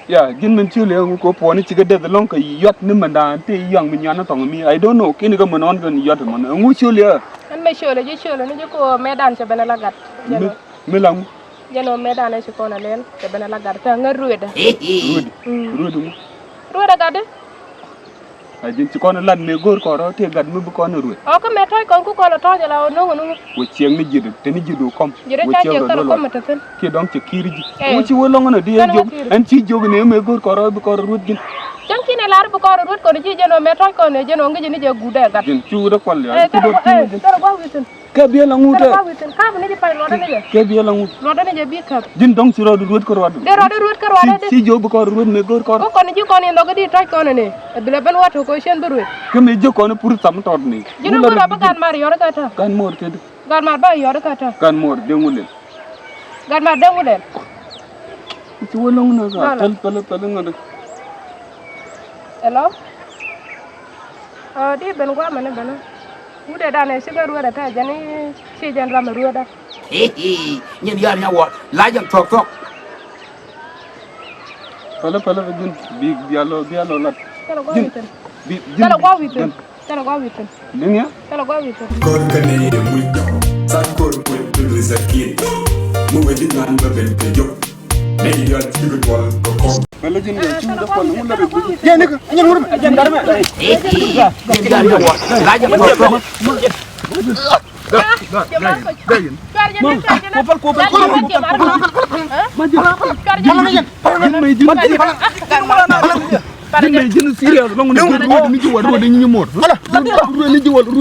ya gin men chule ko poni chiga de long ka yot ni manda te yang min yana tong mi I don't know kini ga mon on gan yot mon ngu chule an me chule ji chule ni ko medan che bena lagat jeno melang jeno medan e ko na len che bena lagat ka ngarueda rueda gade a jin ci kono lan me gor ko ro te gad mi bu kono rued o ko me toy kon ku ko la to jala no no wo chieng ni jidu te ni jidu kom wo chieng ro ko mata fen ki dong ci kiri ji wo ci wo longo na di jog an ci jog ne me gor ko ro bu ko rued gin jang kine lar bu ko rued ko ji jeno me toy ko ne jeno ngi ni je gude gad jin ci wo ko ya ci do tara go witin ka bi la nguta tara go witin ka ne je pay lo dane je ka bi la ngut lo dane je bi ka jin dong ci ro du rued ko ro de ro du rued ko ro de ci jog bu ko rued me gor ko ko ne ji ko ne ndogo di toy ko ne e bile ben wato ko chen bu rued ke me joko ne pour sam tod ni jino ko ba kan mar yor ka ta kan mor te gan mar ba yor ka ta kan mor de ngulen gan mar de ngulen ci wo longo na ka tal ngade hello di ben gwa mane bana ude da ne siga ruwa da ta jani si jan ram ruwa da nhìn giờ nhau what lá dần thọc thọc pala jin bi bialo lat tara gwa witin bi tara gwa witin tara gwa witin ninga tara gwa witin Kor kane de muito, sa kor put to lose a kid. Mu wedi nan ba ben ke yo. Ne yo tigu wal ko ko. pala jin ci da ko mu la bu ye ni ñen wur jan dara me nhìn giờ nhau what lá dần thọc thọc jin serious long ni ci wadu ni mor ni ci wadu